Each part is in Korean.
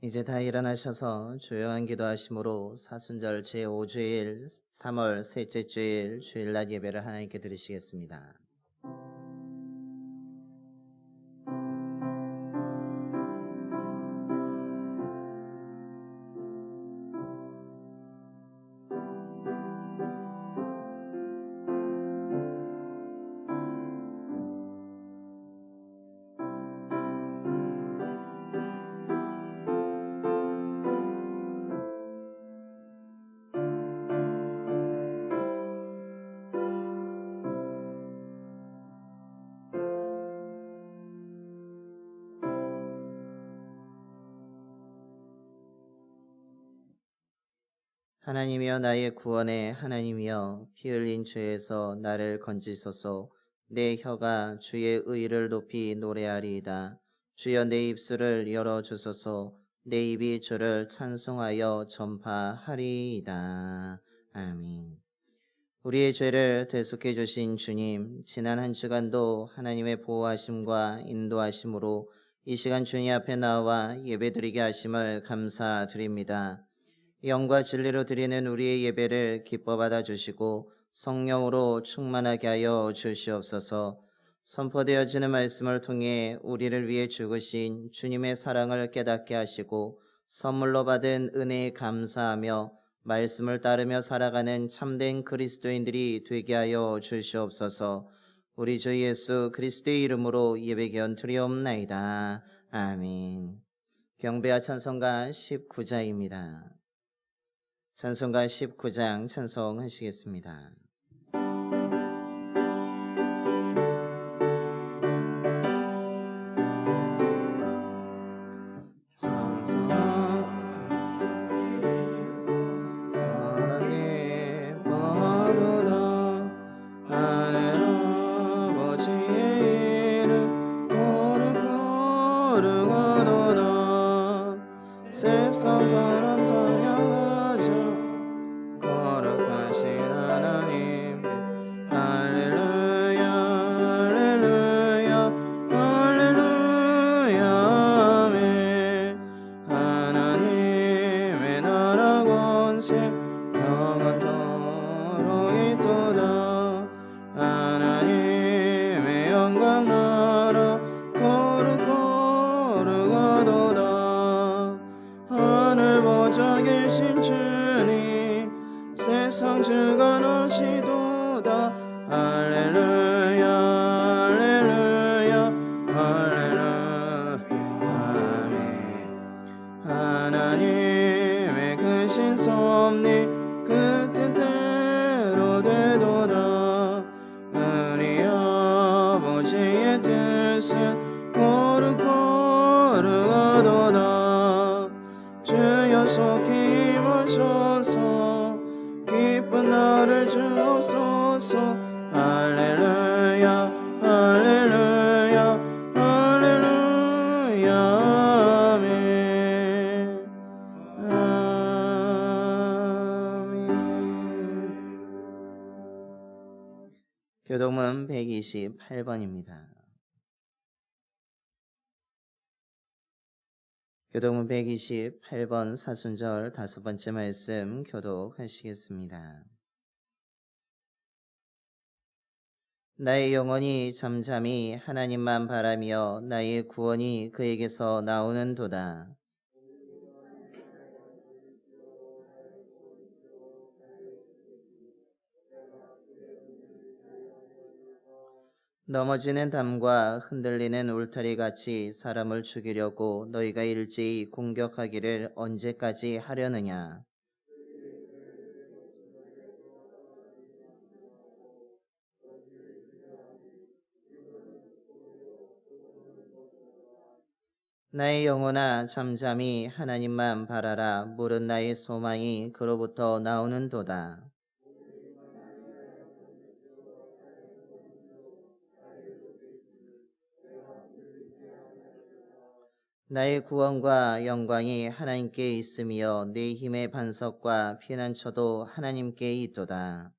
이제 다 일어나셔서 조용한 기도하심으로 사순절 제5주일 3월 셋째 주일 주일날 예배를 하나님께 드리시겠습니다. 하나님이여 나의 구원의 하나님이여 피 흘린 죄에서 나를 건지소서. 내 혀가 주의 의를 높이 노래하리이다. 주여 내 입술을 열어주소서. 내 입이 주를 찬송하여 전파하리이다. 아멘. 우리의 죄를 대속해 주신 주님, 지난 한 주간도 하나님의 보호하심과 인도하심으로 이 시간 주님 앞에 나와 예배드리게 하심을 감사드립니다. 영과 진리로 드리는 우리의 예배를 기뻐 받아주시고 성령으로 충만하게 하여 주시옵소서. 선포되어지는 말씀을 통해 우리를 위해 죽으신 주님의 사랑을 깨닫게 하시고 선물로 받은 은혜에 감사하며 말씀을 따르며 살아가는 참된 그리스도인들이 되게 하여 주시옵소서. 우리 주 예수 그리스도의 이름으로 예배견 드리옵나이다. 아멘. 경배와 찬송가 19자입니다. 찬송가 19장 찬송하시겠습니다. 사랑에 받아다 하늘 아버지의 이름 거룩하도다. 세상 사람 찬양하자 거룩하신 하나님께 할렐루야 할렐루야 할렐루야 아멘. 하나님의 나라 권세 영원토록 있도다. 하나님의 영광 나라 거룩하도다. 하늘 보좌 계신 주님 세상 주관하시도다. 할렐루야 할렐루야 할렐루야 아멘. 하나님의 크신 섭리 그 뜻대로 되도다. 우리 아버지의 뜻은 거룩하도다. 주여 속히 임하소서. 기쁜 나를 주옵소서. 할렐루야 할렐루야 할렐루야 아멘. 아멘. 교동문 128번입니다. 교동문 128번 사순절 5번째 말씀 교독하시겠습니다. 나의 영혼이 잠잠히 하나님만 바라며 나의 구원이 그에게서 나오는도다. 넘어지는 담과 흔들리는 울타리같이 사람을 죽이려고 너희가 일제히 공격하기를 언제까지 하려느냐. 나의 영혼아 잠잠히 하나님만 바라라. 물은 나의 소망이 그로부터 나오는도다. 나의 구원과 영광이 하나님께 있으며 내 힘의 반석과 피난처도 하나님께 있도다.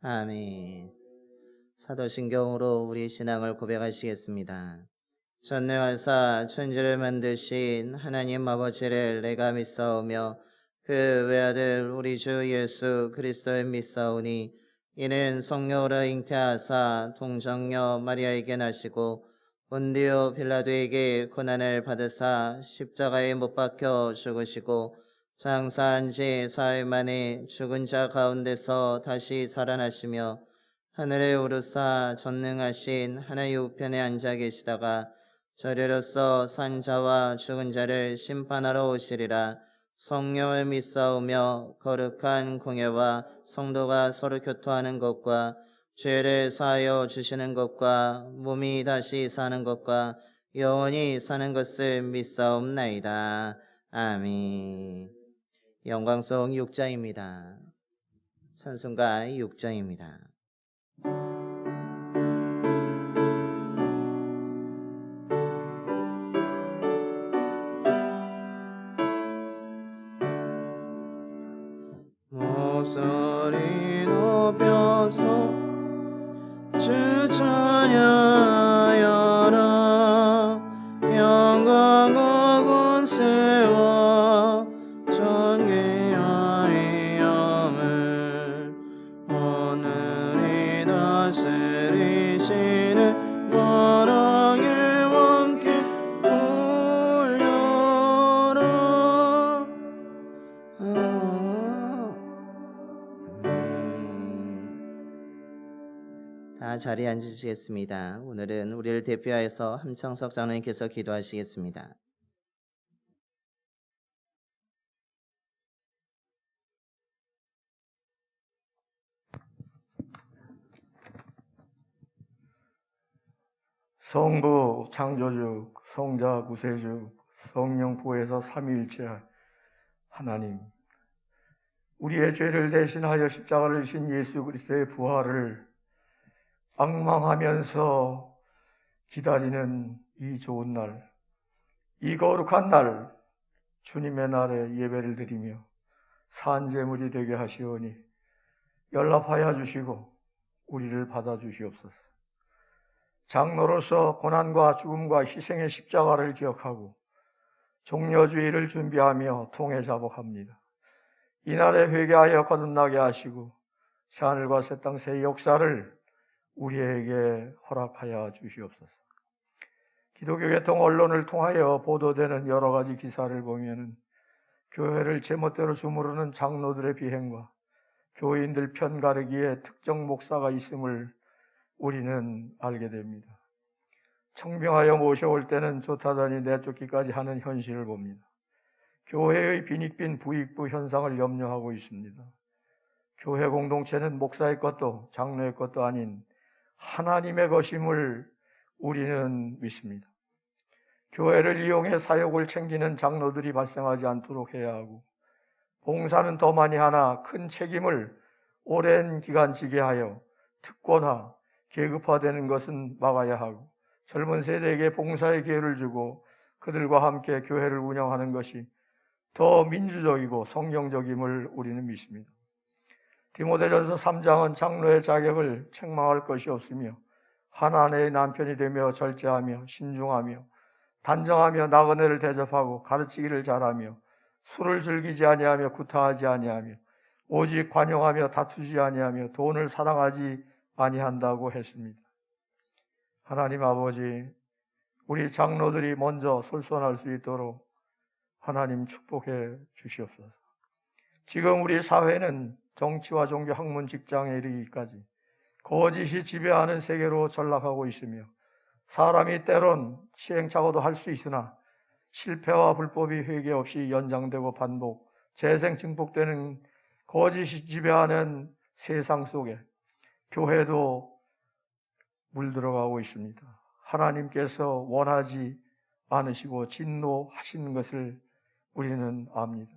아멘. 사도신경으로 우리 신앙을 고백하시겠습니다. 전능하사 천지를 만드신 하나님 아버지를 내가 믿사오며 그 외아들 우리 주 예수 그리스도를 믿사오니 이는 성령으로 잉태하사 동정녀 마리아에게 나시고 본디오 빌라도에게 고난을 받으사 십자가에 못 박혀 죽으시고 장사한 지 사흘 만에 죽은 자 가운데서 다시 살아나시며 하늘에 오르사 전능하신 하나님 우편에 앉아 계시다가 저리로서 산 자와 죽은 자를 심판하러 오시리라. 성령을 믿사오며 거룩한 공예와 성도가 서로 교토하는 것과 죄를 사하여 주시는 것과 몸이 다시 사는 것과 영원히 사는 것을 믿사옵나이다. 아멘. 영광송 6장입니다. 찬송가 6장입니다. 목소리 높여서 주 찬양하여라. 영광 오군 세워 존귀하의 영을 오늘이 다스리시는 원왕의 왕께 돌려라. 다 자리에 앉으시겠습니다. 오늘은 우리를 대표하여서 함창석 장로님께서 기도하시겠습니다. 성부 창조주, 성자 구세주, 성령 부에서 삼위일체 하나님, 우리의 죄를 대신하여 십자가를 지신 예수 그리스도의 부활을 앙망하면서 기다리는 이 좋은 날, 이 거룩한 날, 주님의 날에 예배를 드리며 산제물이 되게 하시오니 연락하여 주시고 우리를 받아주시옵소서. 장로로서 고난과 죽음과 희생의 십자가를 기억하고 종려주의를 준비하며 통해 자복합니다. 이날에 회개하여 거듭나게 하시고 하늘과 새 땅 새 역사를 우리에게 허락하여 주시옵소서. 기독교계통 언론을 통하여 보도되는 여러 가지 기사를 보면은 교회를 제멋대로 주무르는 장로들의 비행과 교인들 편가르기에 특정 목사가 있음을 우리는 알게 됩니다. 청명하여 모셔올 때는 좋다더니 내쫓기까지 하는 현실을 봅니다. 교회의 빈익빈 부익부 현상을 염려하고 있습니다. 교회 공동체는 목사의 것도 장로의 것도 아닌 하나님의 것임을 우리는 믿습니다. 교회를 이용해 사역을 챙기는 장로들이 발생하지 않도록 해야 하고, 봉사는 더 많이 하나 큰 책임을 오랜 기간 지게 하여 특권화, 계급화되는 것은 막아야 하고, 젊은 세대에게 봉사의 기회를 주고 그들과 함께 교회를 운영하는 것이 더 민주적이고 성경적임을 우리는 믿습니다. 디모데전서 3장은 장로의 자격을 책망할 것이 없으며 한 아내의 남편이 되며 절제하며 신중하며 단정하며 나그네를 대접하고 가르치기를 잘하며 술을 즐기지 아니하며 구타하지 아니하며 오직 관용하며 다투지 아니하며 돈을 사랑하지 아니한다고 했습니다. 하나님 아버지, 우리 장로들이 먼저 솔선할 수 있도록 하나님 축복해 주시옵소서. 지금 우리 사회는 정치와 종교, 학문, 직장에 이르기까지 거짓이 지배하는 세계로 전락하고 있으며, 사람이 때론 시행착오도 할 수 있으나 실패와 불법이 회개 없이 연장되고 반복, 재생 증폭되는 거짓이 지배하는 세상 속에 교회도 물들어가고 있습니다. 하나님께서 원하지 않으시고 진노하시는 것을 우리는 압니다.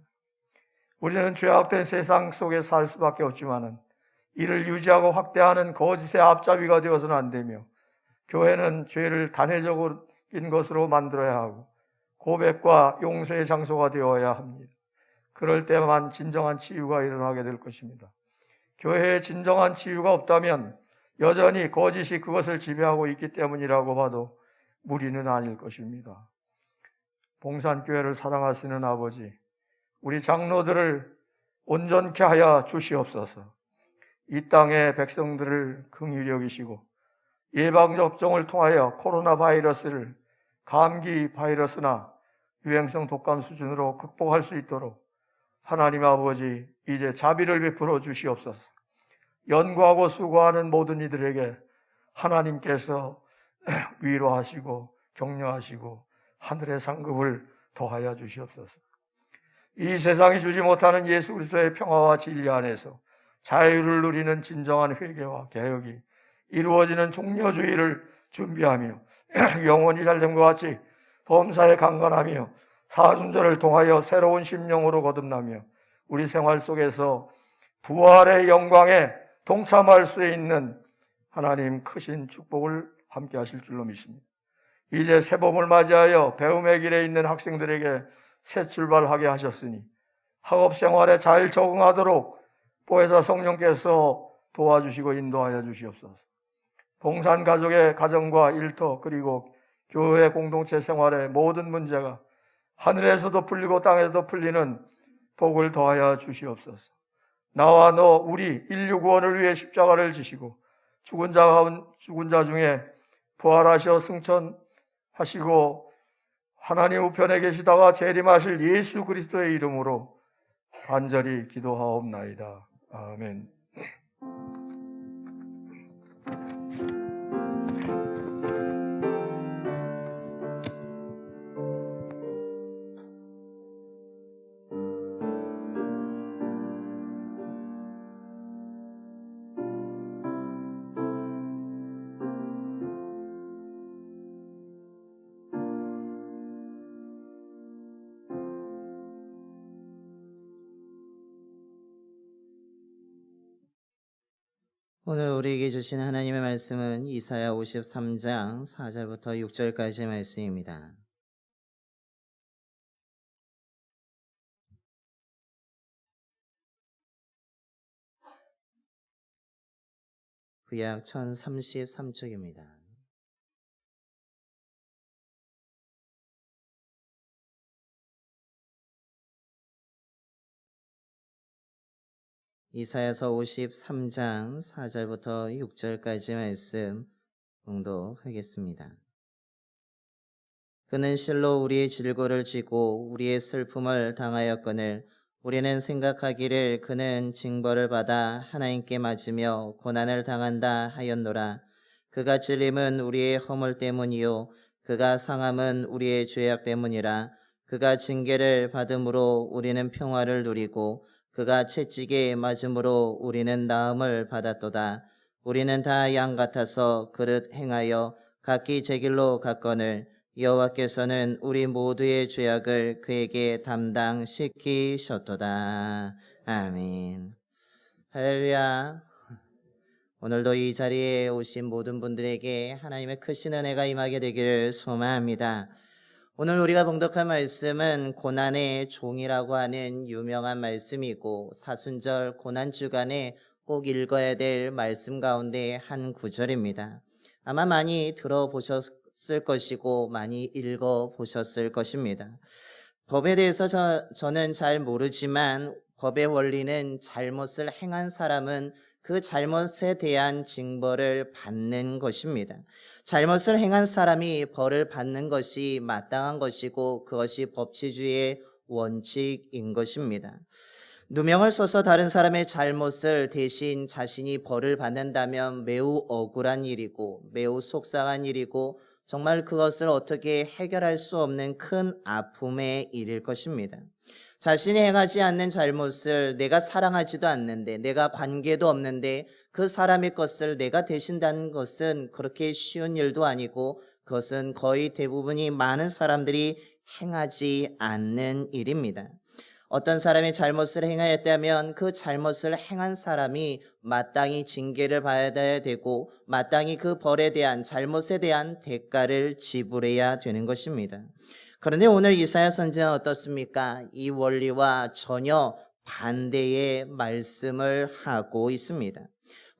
우리는 죄악된 세상 속에 살 수밖에 없지만은 이를 유지하고 확대하는 거짓의 앞잡이가 되어서는 안 되며, 교회는 죄를 단회적인 것으로 만들어야 하고 고백과 용서의 장소가 되어야 합니다. 그럴 때만 진정한 치유가 일어나게 될 것입니다. 교회에 진정한 치유가 없다면 여전히 거짓이 그것을 지배하고 있기 때문이라고 봐도 무리는 아닐 것입니다. 봉산교회를 사랑하시는 아버지, 우리 장로들을 온전케 하여 주시옵소서. 이 땅의 백성들을 긍휼히 여기시고 예방접종을 통하여 코로나 바이러스를 감기 바이러스나 유행성 독감 수준으로 극복할 수 있도록 하나님 아버지 이제 자비를 베풀어 주시옵소서. 연구하고 수고하는 모든 이들에게 하나님께서 위로하시고 격려하시고 하늘의 상급을 더하여 주시옵소서. 이 세상이 주지 못하는 예수 그리스도의 평화와 진리 안에서 자유를 누리는 진정한 회개와 개혁이 이루어지는 종려주의를 준비하며 영원히 잘됨과 같이 범사에 강건하며 사순절을 통하여 새로운 심령으로 거듭나며 우리 생활 속에서 부활의 영광에 동참할 수 있는 하나님 크신 축복을 함께 하실 줄로 믿습니다. 이제 새봄을 맞이하여 배움의 길에 있는 학생들에게 새 출발하게 하셨으니 학업 생활에 잘 적응하도록 보혜사 성령께서 도와주시고 인도하여 주시옵소서. 봉산 가족의 가정과 일터 그리고 교회 공동체 생활의 모든 문제가 하늘에서도 풀리고 땅에서도 풀리는 복을 더하여 주시옵소서. 나와 너 우리 인류 구원을 위해 십자가를 지시고 죽은 자 중에 부활하셔 승천하시고 하나님 우편에 계시다가 재림하실 예수 그리스도의 이름으로 간절히 기도하옵나이다. 아멘. 오늘 우리에게 주신 하나님의 말씀은 이사야 53장 4절부터 6절까지의 말씀입니다. 구약 1033쪽입니다. 이사야서 53장 4절부터 6절까지 말씀 봉독하겠습니다. 그는 실로 우리의 질고를 지고 우리의 슬픔을 당하였거늘 우리는 생각하기를 그는 징벌을 받아 하나님께 맞으며 고난을 당한다 하였노라. 그가 찔림은 우리의 허물 때문이요 그가 상함은 우리의 죄악 때문이라. 그가 징계를 받음으로 우리는 평화를 누리고 그가 채찍에 맞음으로 우리는 나음을 받았도다. 우리는 다 양 같아서 그릇 행하여 각기 제 길로 갔거늘 여호와께서는 우리 모두의 죄악을 그에게 담당시키셨도다. 아멘. 할렐루야. 오늘도 이 자리에 오신 모든 분들에게 하나님의 크신 은혜가 임하게 되기를 소망합니다. 오늘 우리가 봉독한 말씀은 고난의 종이라고 하는 유명한 말씀이고 사순절 고난주간에 꼭 읽어야 될 말씀 가운데 한 구절입니다. 아마 많이 들어보셨을 것이고 많이 읽어보셨을 것입니다. 법에 대해서 저는 잘 모르지만 법의 원리는 잘못을 행한 사람은 그 잘못에 대한 징벌을 받는 것입니다. 잘못을 행한 사람이 벌을 받는 것이 마땅한 것이고 그것이 법치주의의 원칙인 것입니다. 누명을 써서 다른 사람의 잘못을 대신 자신이 벌을 받는다면 매우 억울한 일이고 매우 속상한 일이고 정말 그것을 어떻게 해결할 수 없는 큰 아픔의 일일 것입니다. 자신이 행하지 않는 잘못을 내가 사랑하지도 않는데 내가 관계도 없는데 그 사람의 것을 내가 대신다는 것은 그렇게 쉬운 일도 아니고 그것은 거의 대부분이 많은 사람들이 행하지 않는 일입니다. 어떤 사람이 잘못을 행하였다면 그 잘못을 행한 사람이 마땅히 징계를 받아야 되고 마땅히 그 벌에 대한 잘못에 대한 대가를 지불해야 되는 것입니다. 그런데 오늘 이사야 선지자는 어떻습니까? 이 원리와 전혀 반대의 말씀을 하고 있습니다.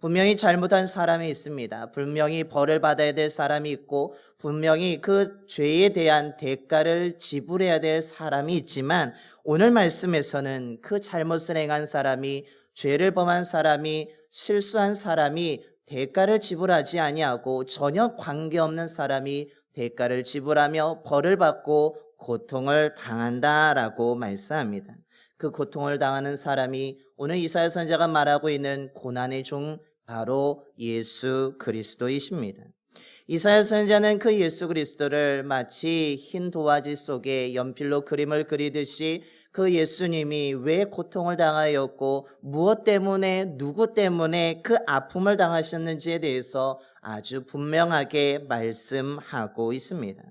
분명히 잘못한 사람이 있습니다. 분명히 벌을 받아야 될 사람이 있고 분명히 그 죄에 대한 대가를 지불해야 될 사람이 있지만 오늘 말씀에서는 그 잘못을 행한 사람이, 죄를 범한 사람이, 실수한 사람이 대가를 지불하지 아니하고 전혀 관계없는 사람이 대가를 지불하며 벌을 받고 고통을 당한다라고 말씀합니다. 그 고통을 당하는 사람이 오늘 이사야 선지자가 말하고 있는 고난의 종, 바로 예수 그리스도이십니다. 이사야 선지자는 그 예수 그리스도를 마치 흰 도화지 속에 연필로 그림을 그리듯이 그 예수님이 왜 고통을 당하였고 무엇 때문에, 누구 때문에 그 아픔을 당하셨는지에 대해서 아주 분명하게 말씀하고 있습니다.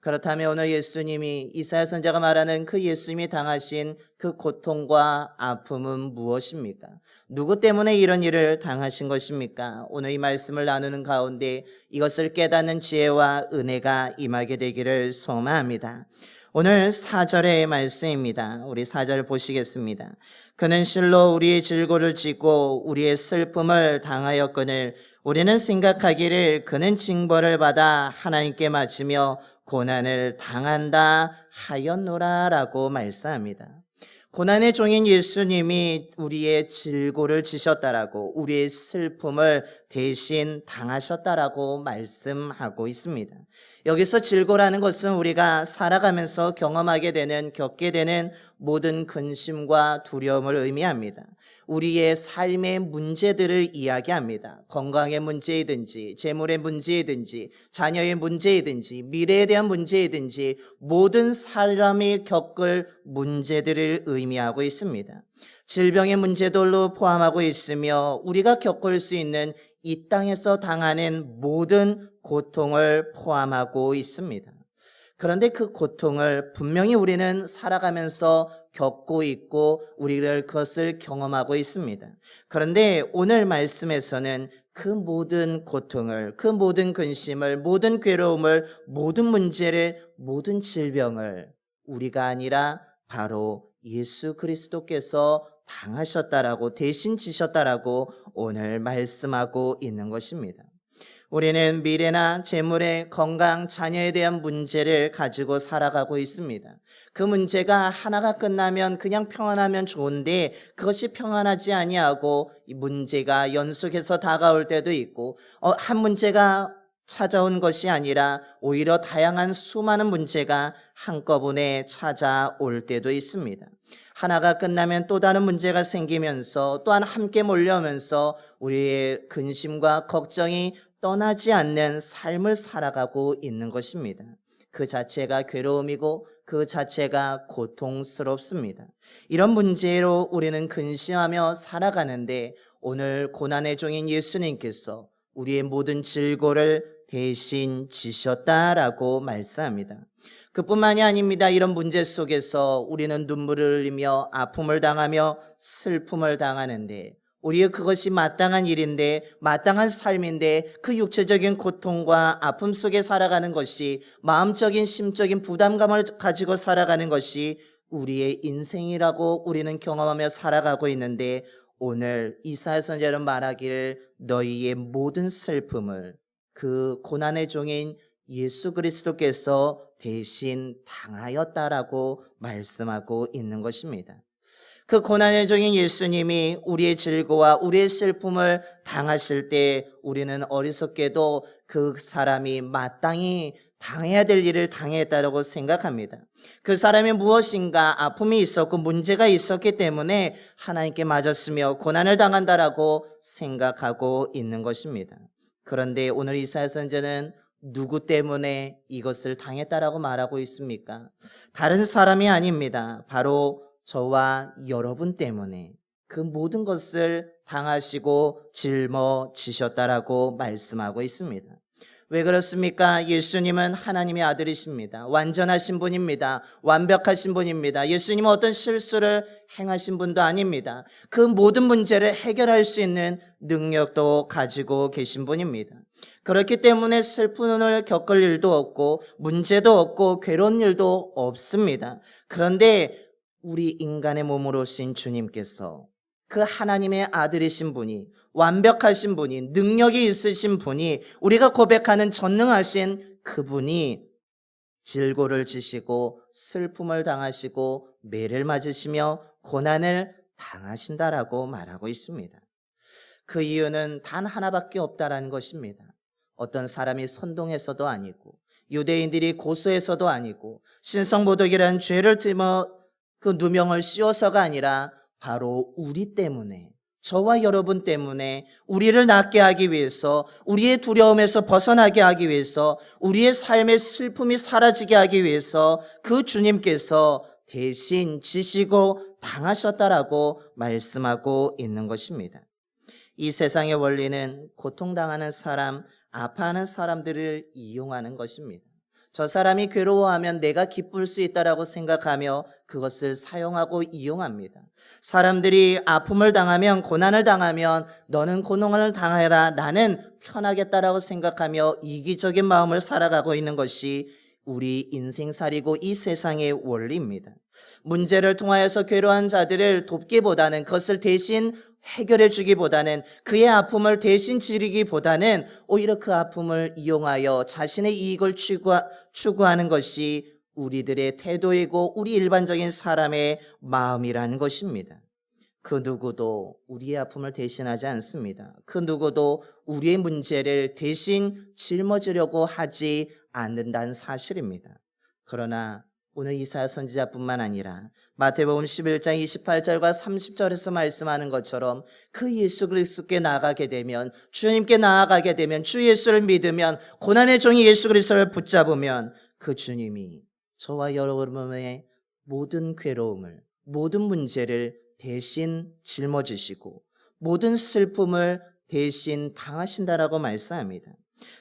그렇다면 오늘 예수님이, 이사야 선지자가 말하는 그 예수님이 당하신 그 고통과 아픔은 무엇입니까? 누구 때문에 이런 일을 당하신 것입니까? 오늘 이 말씀을 나누는 가운데 이것을 깨닫는 지혜와 은혜가 임하게 되기를 소망합니다. 오늘 4절의 말씀입니다. 우리 4절 보시겠습니다. 그는 실로 우리의 질고를 지고 우리의 슬픔을 당하였거늘 우리는 생각하기를 그는 징벌을 받아 하나님께 맞으며 고난을 당한다 하였노라라고 말씀합니다. 고난의 종인 예수님이 우리의 질고를 지셨다라고, 우리의 슬픔을 대신 당하셨다라고 말씀하고 있습니다. 여기서 질고라는 것은 우리가 살아가면서 경험하게 되는, 겪게 되는 모든 근심과 두려움을 의미합니다. 우리의 삶의 문제들을 이야기합니다. 건강의 문제이든지, 재물의 문제이든지, 자녀의 문제이든지, 미래에 대한 문제이든지 모든 사람이 겪을 문제들을 의미하고 있습니다. 질병의 문제들로 포함하고 있으며 우리가 겪을 수 있는 이 땅에서 당하는 모든 고통을 포함하고 있습니다. 그런데 그 고통을 분명히 우리는 살아가면서 겪고 있고 우리를 그것을 경험하고 있습니다. 그런데 오늘 말씀에서는 그 모든 고통을, 그 모든 근심을, 모든 괴로움을, 모든 문제를, 모든 질병을 우리가 아니라 바로 예수 그리스도께서 당하셨다라고, 대신 지셨다라고 오늘 말씀하고 있는 것입니다. 우리는 미래나 재물의, 건강, 자녀에 대한 문제를 가지고 살아가고 있습니다. 그 문제가 하나가 끝나면 그냥 평안하면 좋은데 그것이 평안하지 아니하고 이 문제가 연속해서 다가올 때도 있고, 한 문제가 찾아온 것이 아니라 오히려 다양한 수많은 문제가 한꺼번에 찾아올 때도 있습니다. 하나가 끝나면 또 다른 문제가 생기면서 또한 함께 몰려오면서 우리의 근심과 걱정이 떠나지 않는 삶을 살아가고 있는 것입니다. 그 자체가 괴로움이고 그 자체가 고통스럽습니다. 이런 문제로 우리는 근심하며 살아가는데 오늘 고난의 종인 예수님께서 우리의 모든 질고를 대신 지셨다라고 말씀합니다. 그뿐만이 아닙니다. 이런 문제 속에서 우리는 눈물을 흘리며 아픔을 당하며 슬픔을 당하는데 우리의 그것이 마땅한 일인데, 마땅한 삶인데 그 육체적인 고통과 아픔 속에 살아가는 것이, 마음적인 심적인 부담감을 가지고 살아가는 것이 우리의 인생이라고 우리는 경험하며 살아가고 있는데 오늘 이사야 선지자는 말하기를 너희의 모든 슬픔을 그 고난의 종인 예수 그리스도께서 대신 당하였다라고 말씀하고 있는 것입니다. 그 고난의 종인 예수님이 우리의 질고와 우리의 슬픔을 당하실 때 우리는 어리석게도 그 사람이 마땅히 당해야 될 일을 당했다고 생각합니다. 그 사람이 무엇인가 아픔이 있었고 문제가 있었기 때문에 하나님께 맞았으며 고난을 당한다라고 생각하고 있는 것입니다. 그런데 오늘 이사야 선지자는 누구 때문에 이것을 당했다라고 말하고 있습니까? 다른 사람이 아닙니다. 바로 저와 여러분 때문에 그 모든 것을 당하시고 짊어지셨다라고 말씀하고 있습니다. 왜 그렇습니까? 예수님은 하나님의 아들이십니다. 완전하신 분입니다. 완벽하신 분입니다. 예수님은 어떤 실수를 행하신 분도 아닙니다. 그 모든 문제를 해결할 수 있는 능력도 가지고 계신 분입니다. 그렇기 때문에 슬픔을 겪을 일도 없고 문제도 없고 괴로운 일도 없습니다. 그런데 우리 인간의 몸으로 오신 주님께서 그 하나님의 아들이신 분이, 완벽하신 분이, 능력이 있으신 분이, 우리가 고백하는 전능하신 그분이 질고를 지시고 슬픔을 당하시고 매를 맞으시며 고난을 당하신다라고 말하고 있습니다. 그 이유는 단 하나밖에 없다라는 것입니다. 어떤 사람이 선동해서도 아니고 유대인들이 고소해서도 아니고 신성모독이라는 죄를 들며 그 누명을 씌워서가 아니라 바로 우리 때문에, 저와 여러분 때문에, 우리를 낫게 하기 위해서, 우리의 두려움에서 벗어나게 하기 위해서, 우리의 삶의 슬픔이 사라지게 하기 위해서 그 주님께서 대신 지시고 당하셨다라고 말씀하고 있는 것입니다. 이 세상의 원리는 고통당하는 사람, 아파하는 사람들을 이용하는 것입니다. 저 사람이 괴로워하면 내가 기쁠 수 있다라고 생각하며 그것을 사용하고 이용합니다. 사람들이 아픔을 당하면, 고난을 당하면 너는 고난을 당해라, 나는 편하겠다라고 생각하며 이기적인 마음을 살아가고 있는 것이 우리 인생살이고 이 세상의 원리입니다. 문제를 통하여서 괴로운 자들을 돕기보다는, 그것을 대신 해결해 주기보다는, 그의 아픔을 대신 지르기보다는 오히려 그 아픔을 이용하여 자신의 이익을 추구하는 것이 우리들의 태도이고 우리 일반적인 사람의 마음이라는 것입니다. 그 누구도 우리의 아픔을 대신하지 않습니다. 그 누구도 우리의 문제를 대신 짊어지려고 하지 않는다는 사실입니다. 그러나 오늘 이사야 선지자뿐만 아니라 마태복음 11장 28절과 30절에서 말씀하는 것처럼 그 예수 그리스도께 나아가게 되면, 주님께 나아가게 되면, 주 예수를 믿으면, 고난의 종이 예수 그리스도를 붙잡으면 그 주님이 저와 여러분의 모든 괴로움을, 모든 문제를 대신 짊어지시고 모든 슬픔을 대신 당하신다라고 말씀합니다.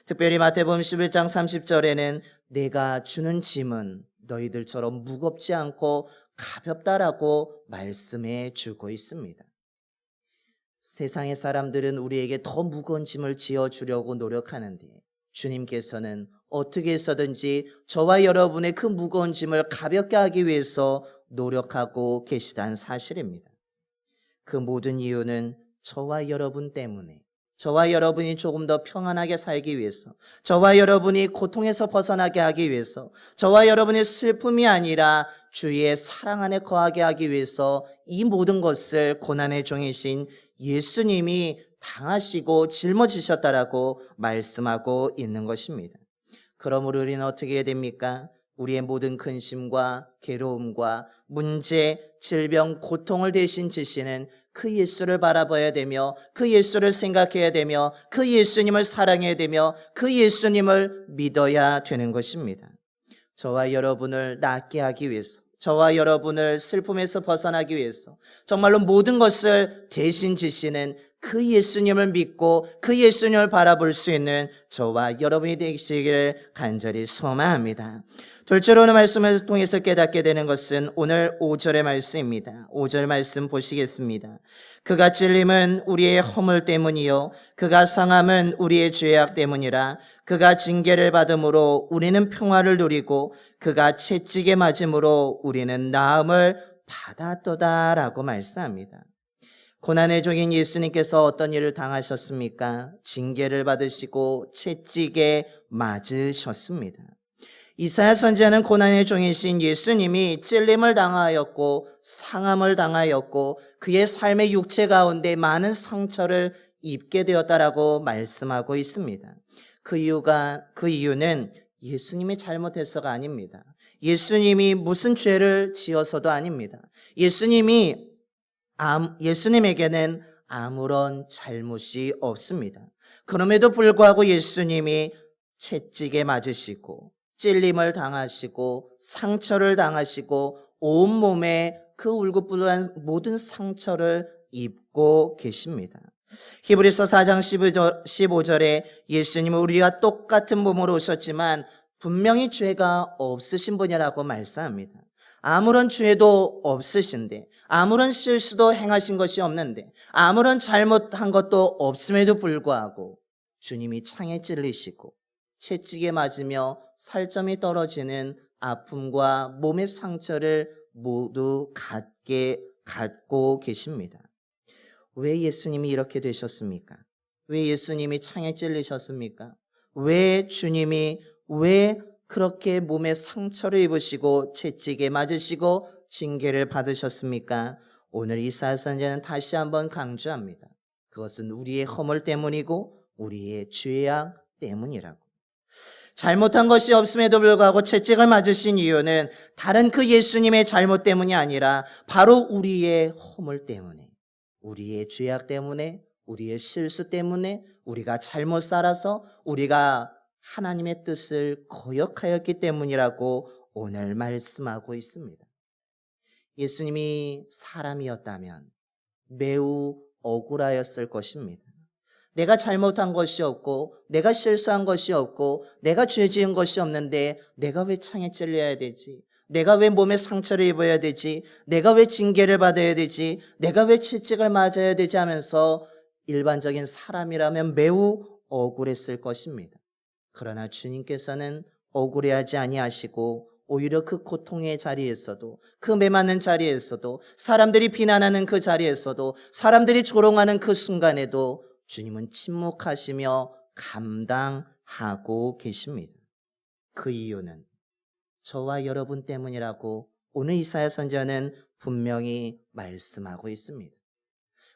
특별히 마태복음 11장 30절에는 내가 주는 짐은 너희들처럼 무겁지 않고 가볍다라고 말씀해 주고 있습니다. 세상의 사람들은 우리에게 더 무거운 짐을 지어주려고 노력하는데 주님께서는 어떻게 해서든지 저와 여러분의 그 무거운 짐을 가볍게 하기 위해서 노력하고 계시다는 사실입니다. 그 모든 이유는 저와 여러분 때문에, 저와 여러분이 조금 더 평안하게 살기 위해서, 저와 여러분이 고통에서 벗어나게 하기 위해서, 저와 여러분의 슬픔이 아니라 주의 사랑 안에 거하게 하기 위해서 이 모든 것을 고난의 종이신 예수님이 당하시고 짊어지셨다라고 말씀하고 있는 것입니다. 그러므로 우리는 어떻게 해야 됩니까? 우리의 모든 근심과 괴로움과 문제, 질병, 고통을 대신 지시는 그 예수를 바라봐야 되며, 그 예수를 생각해야 되며, 그 예수님을 사랑해야 되며, 그 예수님을 믿어야 되는 것입니다. 저와 여러분을 낫게 하기 위해서, 저와 여러분을 슬픔에서 벗어나기 위해서 정말로 모든 것을 대신 지시는 그 예수님을 믿고 그 예수님을 바라볼 수 있는 저와 여러분이 되시기를 간절히 소망합니다. 둘째로는 말씀을 통해서 깨닫게 되는 것은 오늘 5절의 말씀입니다. 5절 말씀 보시겠습니다. 그가 찔림은 우리의 허물 때문이요 그가 상함은 우리의 죄악 때문이라. 그가 징계를 받음으로 우리는 평화를 누리고 그가 채찍에 맞음으로 우리는 나음을 받았도다라고 말씀합니다. 고난의 종인 예수님께서 어떤 일을 당하셨습니까? 징계를 받으시고 채찍에 맞으셨습니다. 이사야 선지자는 고난의 종이신 예수님이 찔림을 당하였고 상함을 당하였고 그의 삶의 육체 가운데 많은 상처를 입게 되었다라고 말씀하고 있습니다. 그 이유는 예수님이 잘못해서가 아닙니다. 예수님이 무슨 죄를 지어서도 아닙니다. 예수님에게는 아무런 잘못이 없습니다. 그럼에도 불구하고 예수님이 채찍에 맞으시고 찔림을 당하시고 상처를 당하시고 온몸에 그 울긋불긋한 모든 상처를 입고 계십니다. 히브리서 4장 15절에 예수님은 우리와 똑같은 몸으로 오셨지만 분명히 죄가 없으신 분이라고 말씀합니다. 아무런 죄도 없으신데, 아무런 실수도 행하신 것이 없는데, 아무런 잘못한 것도 없음에도 불구하고 주님이 창에 찔리시고 채찍에 맞으며 살점이 떨어지는 아픔과 몸의 상처를 모두 갖고 계십니다. 왜 예수님이 이렇게 되셨습니까? 왜 예수님이 창에 찔리셨습니까? 왜 주님이 왜 그렇게 몸에 상처를 입으시고 채찍에 맞으시고 징계를 받으셨습니까? 오늘 이사야 선지자는 다시 한번 강조합니다. 그것은 우리의 허물 때문이고 우리의 죄악 때문이라고. 잘못한 것이 없음에도 불구하고 채찍을 맞으신 이유는 다른 그 예수님의 잘못 때문이 아니라 바로 우리의 허물 때문에, 우리의 죄악 때문에, 우리의 실수 때문에, 우리가 잘못 살아서 우리가 하나님의 뜻을 거역하였기 때문이라고 오늘 말씀하고 있습니다. 예수님이 사람이었다면 매우 억울하였을 것입니다. 내가 잘못한 것이 없고 내가 실수한 것이 없고 내가 죄 지은 것이 없는데 내가 왜 창에 찔려야 되지? 내가 왜 몸에 상처를 입어야 되지? 내가 왜 징계를 받아야 되지? 내가 왜 채찍을 맞아야 되지? 하면서 일반적인 사람이라면 매우 억울했을 것입니다. 그러나 주님께서는 억울해하지 아니하시고 오히려 그 고통의 자리에서도, 그 메맞는 자리에서도, 사람들이 비난하는 그 자리에서도, 사람들이 조롱하는 그 순간에도 주님은 침묵하시며 감당하고 계십니다. 그 이유는 저와 여러분 때문이라고 오늘 이사야 선지자는 분명히 말씀하고 있습니다.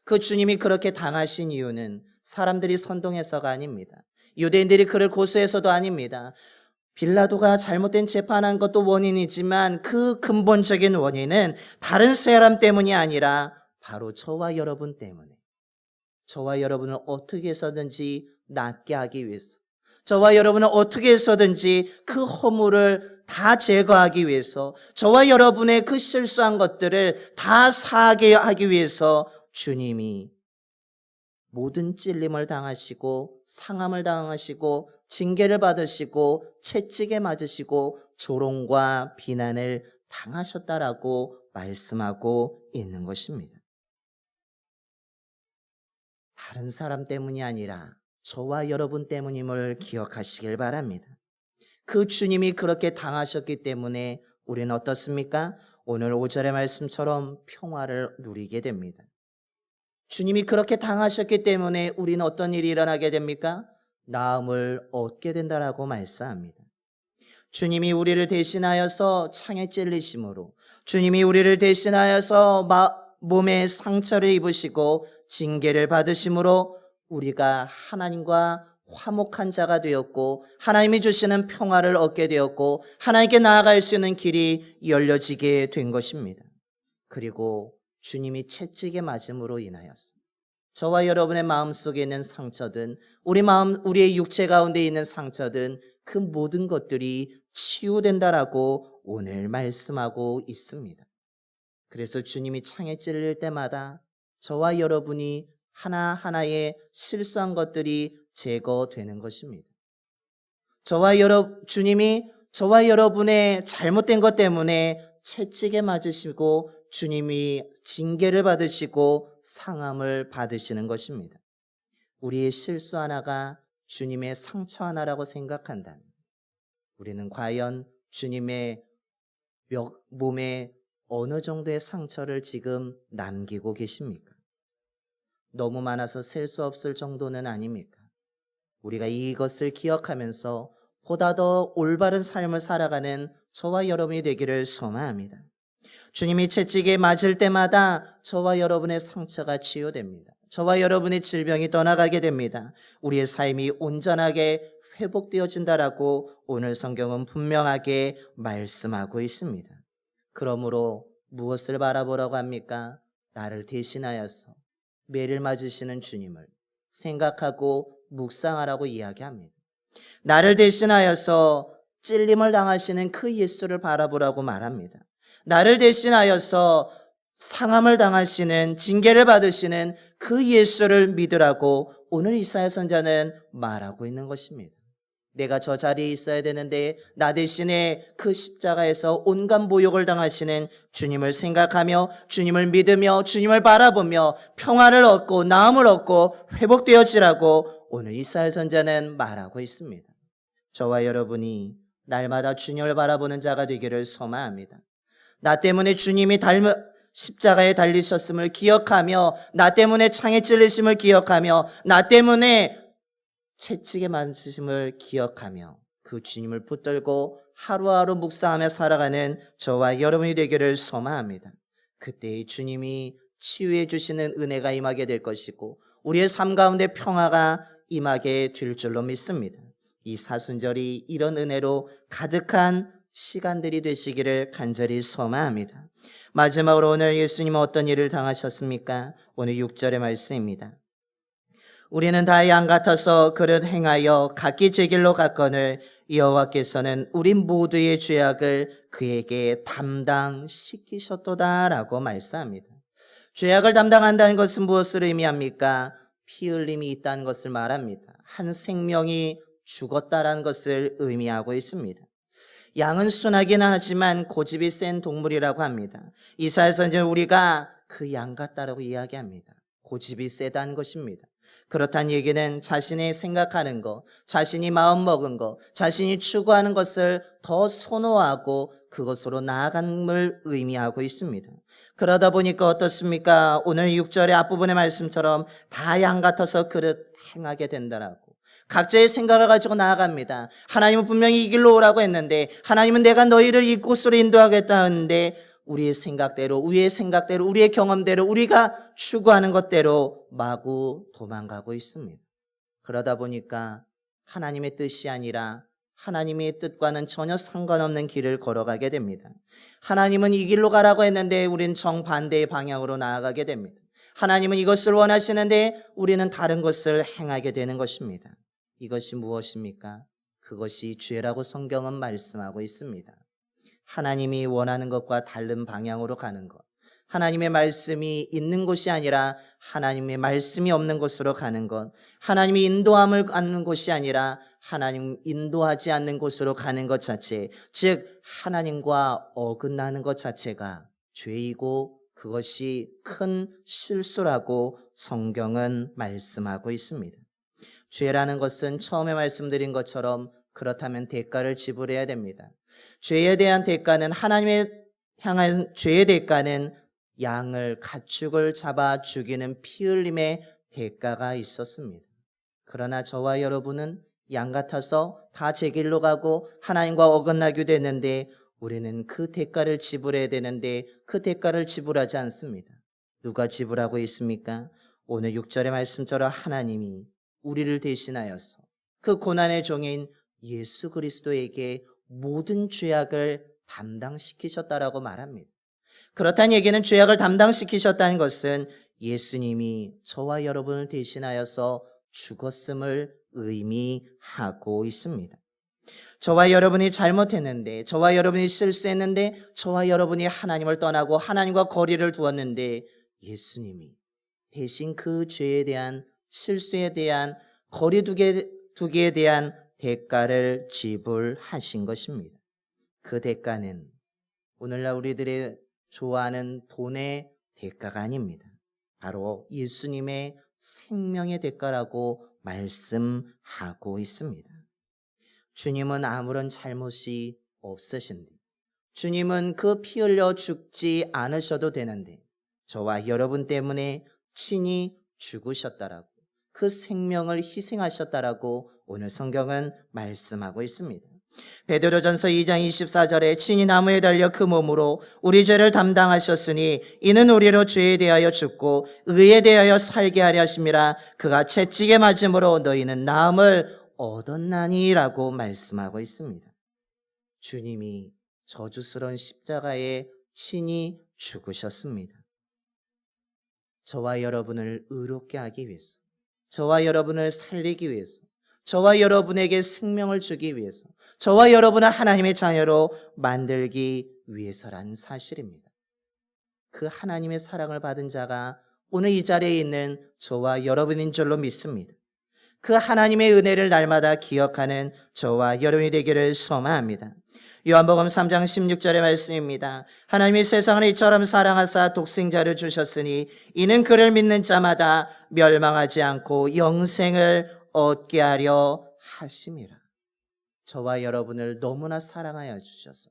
그 주님이 그렇게 당하신 이유는 사람들이 선동해서가 아닙니다. 유대인들이 그를 고소해서도 아닙니다. 빌라도가 잘못된 재판한 것도 원인이지만 그 근본적인 원인은 다른 사람 때문이 아니라 바로 저와 여러분 때문에, 저와 여러분을 어떻게 해서든지 낫게 하기 위해서, 저와 여러분을 어떻게 해서든지 그 허물을 다 제거하기 위해서, 저와 여러분의 그 실수한 것들을 다 사하게 하기 위해서 주님이 모든 찔림을 당하시고 상함을 당하시고 징계를 받으시고 채찍에 맞으시고 조롱과 비난을 당하셨다라고 말씀하고 있는 것입니다. 다른 사람 때문이 아니라 저와 여러분 때문임을 기억하시길 바랍니다. 그 주님이 그렇게 당하셨기 때문에 우리는 어떻습니까? 오늘 5절의 말씀처럼 평화를 누리게 됩니다. 주님이 그렇게 당하셨기 때문에 우리는 어떤 일이 일어나게 됩니까? 나음을 얻게 된다라고 말씀합니다. 주님이 우리를 대신하여서 창에 찔리심으로, 주님이 우리를 대신하여서 몸에 상처를 입으시고 징계를 받으심으로 우리가 하나님과 화목한 자가 되었고 하나님이 주시는 평화를 얻게 되었고 하나님께 나아갈 수 있는 길이 열려지게 된 것입니다. 그리고 주님이 채찍에 맞음으로 인하여서 저와 여러분의 마음속에 있는 상처든 우리의 육체 가운데 있는 상처든 그 모든 것들이 치유된다라고 오늘 말씀하고 있습니다. 그래서 주님이 창에 찔릴 때마다 저와 여러분이 하나하나의 실수한 것들이 제거되는 것입니다. 주님이 저와 여러분의 잘못된 것 때문에 채찍에 맞으시고 주님이 징계를 받으시고 상함을 받으시는 것입니다. 우리의 실수 하나가 주님의 상처 하나라고 생각한다면 우리는 과연 주님의 몸에 어느 정도의 상처를 지금 남기고 계십니까? 너무 많아서 셀 수 없을 정도는 아닙니까? 우리가 이것을 기억하면서 보다 더 올바른 삶을 살아가는 저와 여러분이 되기를 소망합니다. 주님이 채찍에 맞을 때마다 저와 여러분의 상처가 치유됩니다. 저와 여러분의 질병이 떠나가게 됩니다. 우리의 삶이 온전하게 회복되어진다라고 오늘 성경은 분명하게 말씀하고 있습니다. 그러므로 무엇을 바라보라고 합니까? 나를 대신하여서 매를 맞으시는 주님을 생각하고 묵상하라고 이야기합니다. 나를 대신하여서 찔림을 당하시는 그 예수를 바라보라고 말합니다. 나를 대신하여서 상함을 당하시는 징계를 받으시는 그 예수를 믿으라고 오늘 이사야 선지자는 말하고 있는 것입니다. 내가 저 자리에 있어야 되는데 나 대신에 그 십자가에서 온갖 모욕을 당하시는 주님을 생각하며 주님을 믿으며 주님을 바라보며 평화를 얻고 나음을 얻고 회복되어지라고 오늘 이사야 선지자는 말하고 있습니다. 저와 여러분이 날마다 주님을 바라보는 자가 되기를 소망합니다. 나 때문에 주님이 십자가에 달리셨음을 기억하며 나 때문에 창에 찔리심을 기억하며 나 때문에 채찍에 맞으심을 기억하며 그 주님을 붙들고 하루하루 묵상하며 살아가는 저와 여러분이 되기를 소망합니다. 그때 주님이 치유해 주시는 은혜가 임하게 될 것이고 우리의 삶 가운데 평화가 임하게 될 줄로 믿습니다. 이 사순절이 이런 은혜로 가득한 시간들이 되시기를 간절히 소망합니다. 마지막으로 오늘 예수님은 어떤 일을 당하셨습니까? 오늘 6절의 말씀입니다. 우리는 다 양 같아서 그릇 행하여 각기 제 길로 갔거늘 여호와께서는 우리 모두의 죄악을 그에게 담당시키셨도다라고 말씀합니다. 죄악을 담당한다는 것은 무엇을 의미합니까? 피 흘림이 있다는 것을 말합니다. 한 생명이 죽었다라는 것을 의미하고 있습니다. 양은 순하기는 하지만 고집이 센 동물이라고 합니다. 이사야서는 우리가 그 양 같다라고 이야기합니다. 고집이 세다는 것입니다. 그렇다는 얘기는 자신이 생각하는 것, 자신이 마음먹은 것, 자신이 추구하는 것을 더 선호하고 그것으로 나아감을 의미하고 있습니다. 그러다 보니까 어떻습니까? 오늘 6절의 앞부분의 말씀처럼 다 양 같아서 그릇 행하게 된다라고. 각자의 생각을 가지고 나아갑니다. 하나님은 분명히 이 길로 오라고 했는데, 하나님은 내가 너희를 이곳으로 인도하겠다 하는데 우리의 생각대로, 우리의 생각대로, 우리의 경험대로, 우리가 추구하는 것대로 마구 도망가고 있습니다. 그러다 보니까 하나님의 뜻이 아니라 하나님의 뜻과는 전혀 상관없는 길을 걸어가게 됩니다. 하나님은 이 길로 가라고 했는데 우리는 정반대의 방향으로 나아가게 됩니다. 하나님은 이것을 원하시는데 우리는 다른 것을 행하게 되는 것입니다. 이것이 무엇입니까? 그것이 죄라고 성경은 말씀하고 있습니다. 하나님이 원하는 것과 다른 방향으로 가는 것, 하나님의 말씀이 있는 곳이 아니라 하나님의 말씀이 없는 곳으로 가는 것, 하나님이 인도함을 받는 곳이 아니라 하나님 인도하지 않는 곳으로 가는 것 자체, 즉 하나님과 어긋나는 것 자체가 죄이고 그것이 큰 실수라고 성경은 말씀하고 있습니다. 죄라는 것은 처음에 말씀드린 것처럼 그렇다면 대가를 지불해야 됩니다. 죄에 대한 대가는 하나님의 향한 죄의 대가는 양을 가축을 잡아 죽이는 피 흘림의 대가가 있었습니다. 그러나 저와 여러분은 양 같아서 다 제 길로 가고 하나님과 어긋나게 되는데 우리는 그 대가를 지불해야 되는데 그 대가를 지불하지 않습니다. 누가 지불하고 있습니까? 오늘 6절의 말씀처럼 하나님이 우리를 대신하여서 그 고난의 종인 예수 그리스도에게 모든 죄악을 담당시키셨다라고 말합니다. 그렇다는 얘기는 죄악을 담당시키셨다는 것은 예수님이 저와 여러분을 대신하여서 죽었음을 의미하고 있습니다. 저와 여러분이 잘못했는데, 저와 여러분이 실수했는데, 저와 여러분이 하나님을 떠나고 하나님과 거리를 두었는데 예수님이 대신 그 죄에 대한, 실수에 대한, 거리두기에 대한 대가를 지불하신 것입니다. 그 대가는 오늘날 우리들의 좋아하는 돈의 대가가 아닙니다. 바로 예수님의 생명의 대가라고 말씀하고 있습니다. 주님은 아무런 잘못이 없으신데, 주님은 그 피 흘려 죽지 않으셔도 되는데 저와 여러분 때문에 친히 죽으셨다라고, 그 생명을 희생하셨다라고 오늘 성경은 말씀하고 있습니다. 베드로전서 2장 24절에 친히 나무에 달려 그 몸으로 우리 죄를 담당하셨으니 이는 우리로 죄에 대하여 죽고 의에 대하여 살게 하려 하심이라. 그가 채찍에 맞음으로 너희는 나음을 얻었나니라고 말씀하고 있습니다. 주님이 저주스러운 십자가에 친히 죽으셨습니다. 저와 여러분을 의롭게 하기 위해서, 저와 여러분을 살리기 위해서, 저와 여러분에게 생명을 주기 위해서, 저와 여러분을 하나님의 자녀로 만들기 위해서라는 사실입니다. 그 하나님의 사랑을 받은 자가 오늘 이 자리에 있는 저와 여러분인 줄로 믿습니다. 그 하나님의 은혜를 날마다 기억하는 저와 여러분이 되기를 소망합니다. 요한복음 3장 16절의 말씀입니다. 하나님이 세상을 이처럼 사랑하사 독생자를 주셨으니 이는 그를 믿는 자마다 멸망하지 않고 영생을 얻게 하려 하심이라. 저와 여러분을 너무나 사랑하여 주셔서,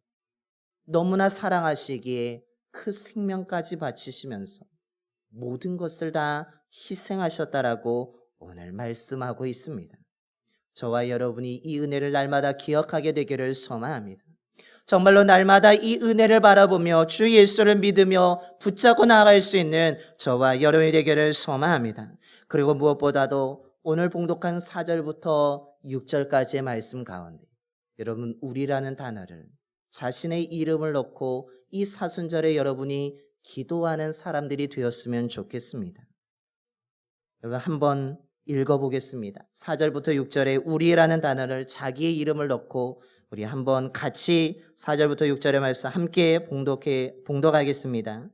너무나 사랑하시기에 그 생명까지 바치시면서 모든 것을 다 희생하셨다라고 오늘 말씀하고 있습니다. 저와 여러분이 이 은혜를 날마다 기억하게 되기를 소망합니다. 정말로 날마다 이 은혜를 바라보며 주 예수를 믿으며 붙잡고 나아갈 수 있는 저와 여러분이 되기를 소망합니다. 그리고 무엇보다도 오늘 봉독한 4절부터 6절까지의 말씀 가운데 여러분 우리라는 단어를 자신의 이름을 넣고 이 사순절에 여러분이 기도하는 사람들이 되었으면 좋겠습니다. 여러분 한번 읽어보겠습니다. 4절부터 6절에 우리라는 단어를 자기의 이름을 넣고 우리 한번 같이 4절부터 6절의 말씀 함께 봉독하겠습니다.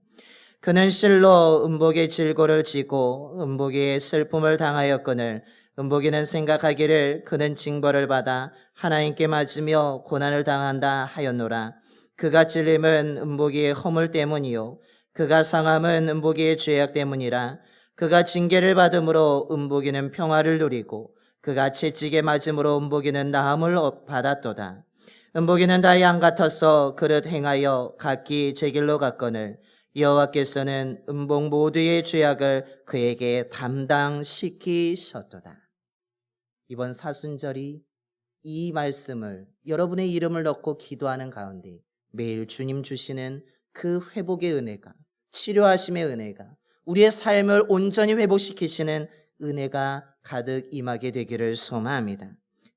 그는 실로 음복의 질고를 지고 음복의 슬픔을 당하였거늘 음복이는 생각하기를 그는 징벌을 받아 하나님께 맞으며 고난을 당한다 하였노라. 그가 찔림은 음복이의 허물 때문이요 그가 상함은 음복이의 죄악 때문이라. 그가 징계를 받음으로 음복이는 평화를 누리고 그가 채찍에 맞음으로 음복이는 나음을 받았도다. 음복이는 다 양 같아서 그릇 행하여 각기 제 길로 갔거늘 여호와께서는 음복 모두의 죄악을 그에게 담당시키셨도다. 이번 사순절이 이 말씀을 여러분의 이름을 넣고 기도하는 가운데 매일 주님 주시는 그 회복의 은혜가, 치료하심의 은혜가, 우리의 삶을 온전히 회복시키시는 은혜가 가득 임하게 되기를 소망합니다.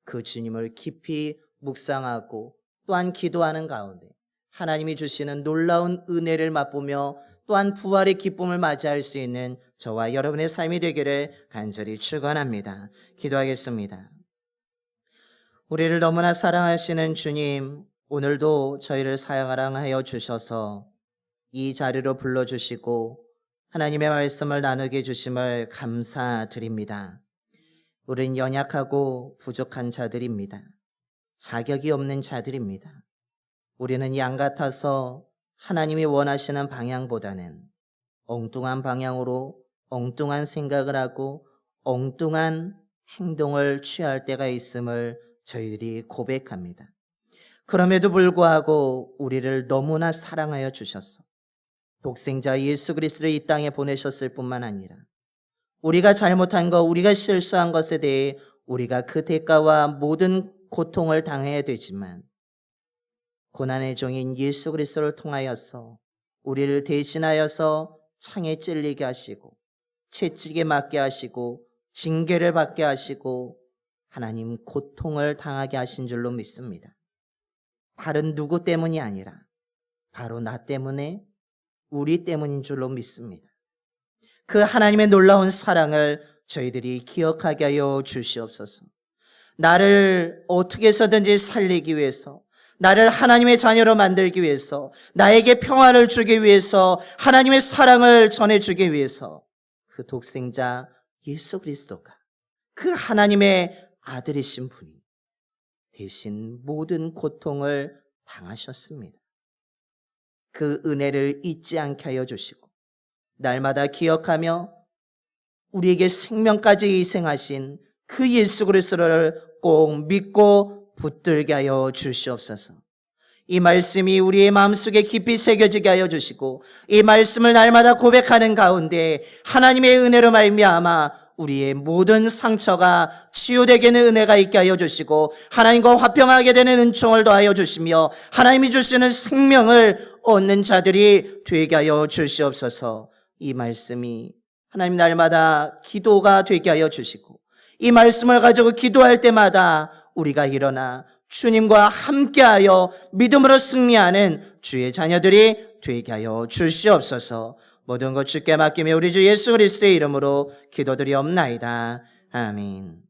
그 주님을 깊이 묵상하고 또한 기도하는 가운데 하나님이 주시는 놀라운 은혜를 맛보며 또한 부활의 기쁨을 맞이할 수 있는 저와 여러분의 삶이 되기를 간절히 축원합니다. 기도하겠습니다. 우리를 너무나 사랑하시는 주님, 오늘도 저희를 사랑하여 주셔서 이 자리로 불러주시고 하나님의 말씀을 나누게 해주심을 감사드립니다. 우린 연약하고 부족한 자들입니다. 자격이 없는 자들입니다. 우리는 양 같아서 하나님이 원하시는 방향보다는 엉뚱한 방향으로 엉뚱한 생각을 하고 엉뚱한 행동을 취할 때가 있음을 저희들이 고백합니다. 그럼에도 불구하고 우리를 너무나 사랑하여 주셔서 독생자 예수 그리스도를 이 땅에 보내셨을 뿐만 아니라 우리가 잘못한 것, 우리가 실수한 것에 대해 우리가 그 대가와 모든 고통을 당해야 되지만 고난의 종인 예수 그리스도를 통하여서 우리를 대신하여서 창에 찔리게 하시고 채찍에 맞게 하시고 징계를 받게 하시고 하나님 고통을 당하게 하신 줄로 믿습니다. 다른 누구 때문이 아니라 바로 나 때문에 우리 때문인 줄로 믿습니다. 그 하나님의 놀라운 사랑을 저희들이 기억하게 하여 주시옵소서. 나를 어떻게 해서든지 살리기 위해서, 나를 하나님의 자녀로 만들기 위해서, 나에게 평안을 주기 위해서, 하나님의 사랑을 전해주기 위해서 그 독생자 예수 그리스도가 그 하나님의 아들이신 분이 대신 모든 고통을 당하셨습니다. 그 은혜를 잊지 않게 하여 주시고 날마다 기억하며 우리에게 생명까지 희생하신 그 예수 그리스도를 꼭 믿고 붙들게 하여 주시옵소서. 이 말씀이 우리의 마음속에 깊이 새겨지게 하여 주시고 이 말씀을 날마다 고백하는 가운데 하나님의 은혜로 말미암아 우리의 모든 상처가 치유되게 하는 은혜가 있게 하여 주시고 하나님과 화평하게 되는 은총을 더하여 주시며 하나님이 주시는 생명을 얻는 자들이 되게 하여 주시옵소서. 이 말씀이 하나님 날마다 기도가 되게 하여 주시고 이 말씀을 가지고 기도할 때마다 우리가 일어나 주님과 함께하여 믿음으로 승리하는 주의 자녀들이 되게 하여 주시옵소서. 모든 것 주께 맡기며 우리 주 예수 그리스도의 이름으로 기도드리옵나이다. 아멘.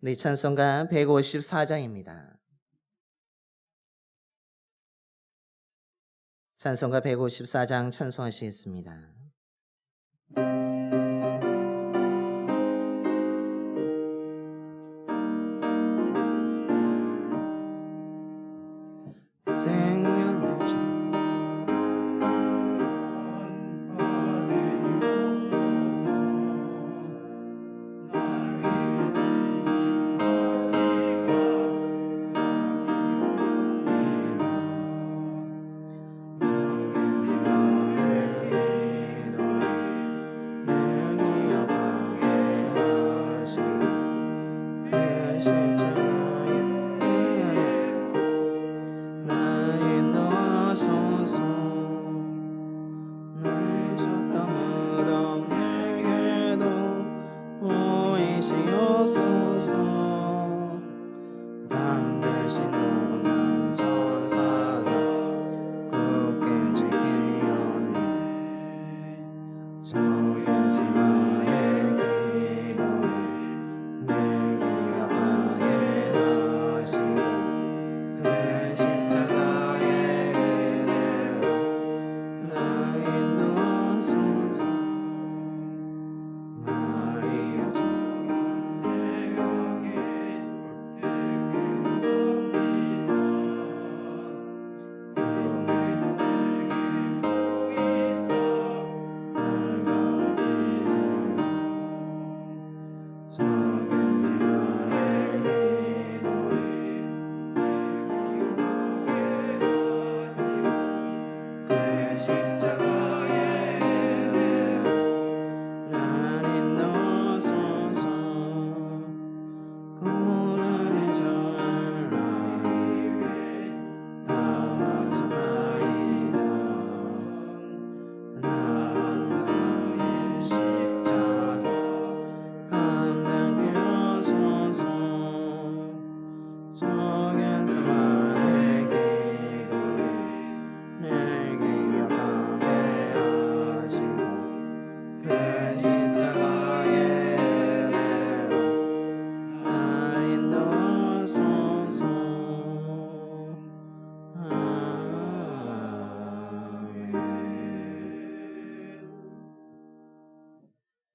네, 찬송가 154장입니다. 찬송가 154장 찬송하시겠습니다. 생명을 주 주옵소서. 밤들신 노년 천사가 굳게 지키려니 적에서만의 기도를 늘 기억하게 하시고 그 십자가의 은혜로 날 인도하소서. 마리아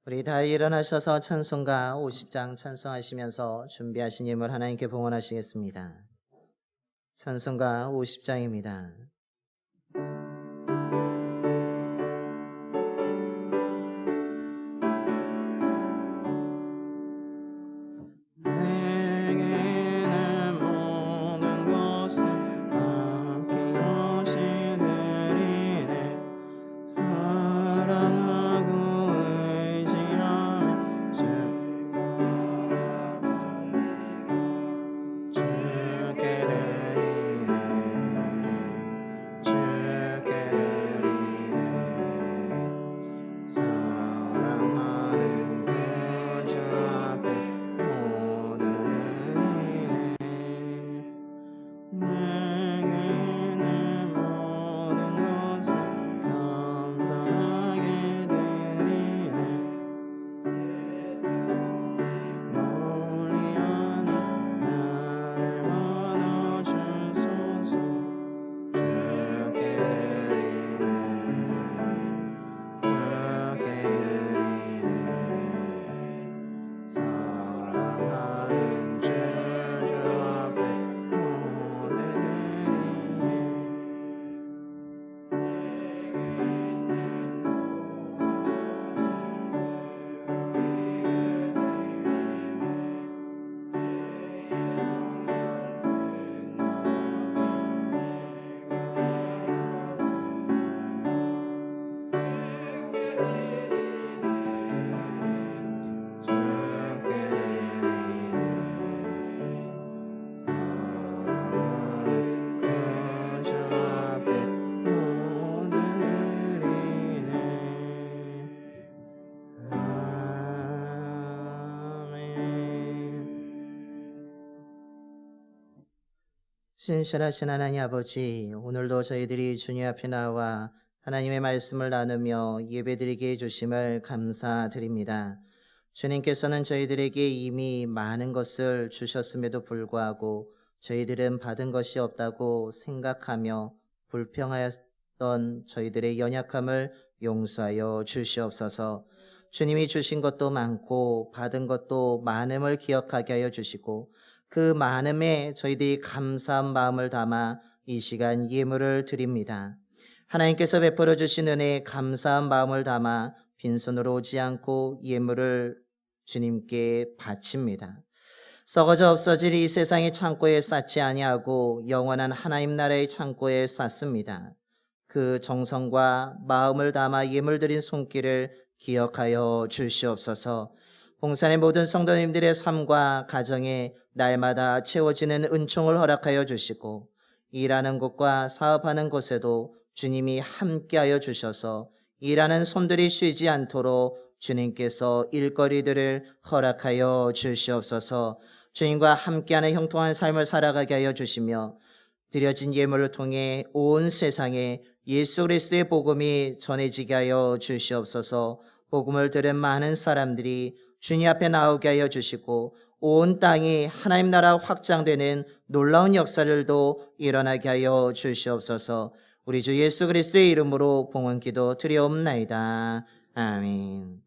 우리 다 일어나셔서 찬송가 50장 찬송하시면서 준비하신 예물 하나님께 봉헌하시겠습니다. 찬송가 50장입니다. 내게는 모든 것을 아낌없이 드리네. 사랑하고 의지하며 주께 드리네. 주께 드리네. 사랑하는 구주 앞에 모든 드리네. 내게는 모든 것을 감사하게 드리네. 멀리하는 나를 받아주소서. 주께 드리네. 주께 드리네. 사랑하는 주주 앞에 모든 드리네. 주께 드리네. 사랑하는 구주 앞에 모든 드리네. 아멘. 신실하신 하나님 아버지, 오늘도 저희들이 주님 앞에 나와 하나님의 말씀을 나누며 예배드리게 해주심을 감사드립니다. 주님께서는 저희들에게 이미 많은 것을 주셨음에도 불구하고 저희들은 받은 것이 없다고 생각하며 불평하였던 저희들의 연약함을 용서하여 주시옵소서. 주님이 주신 것도 많고 받은 것도 많음을 기억하게 하여 주시고 그 많음에 저희들이 감사한 마음을 담아 이 시간 예물을 드립니다. 하나님께서 베풀어 주신 은혜에 감사한 마음을 담아 빈손으로 오지 않고 예물을 주님께 바칩니다. 썩어져 없어질 이 세상의 창고에 쌓지 아니하고 영원한 하나님 나라의 창고에 쌓습니다. 그 정성과 마음을 담아 예물 드린 손길을 기억하여 주시옵소서. 봉산의 모든 성도님들의 삶과 가정에 날마다 채워지는 은총을 허락하여 주시고 일하는 곳과 사업하는 곳에도 주님이 함께하여 주셔서 일하는 손들이 쉬지 않도록 주님께서 일거리들을 허락하여 주시옵소서. 주님과 함께하는 형통한 삶을 살아가게 하여 주시며 드려진 예물을 통해 온 세상에 예수 그리스도의 복음이 전해지게 하여 주시옵소서. 복음을 들은 많은 사람들이 주님 앞에 나오게 하여 주시고 온 땅이 하나님 나라 확장되는 놀라운 역사들도 일어나게 하여 주시옵소서. 우리 주 예수 그리스도의 이름으로 봉헌 기도 드리옵나이다. 아멘.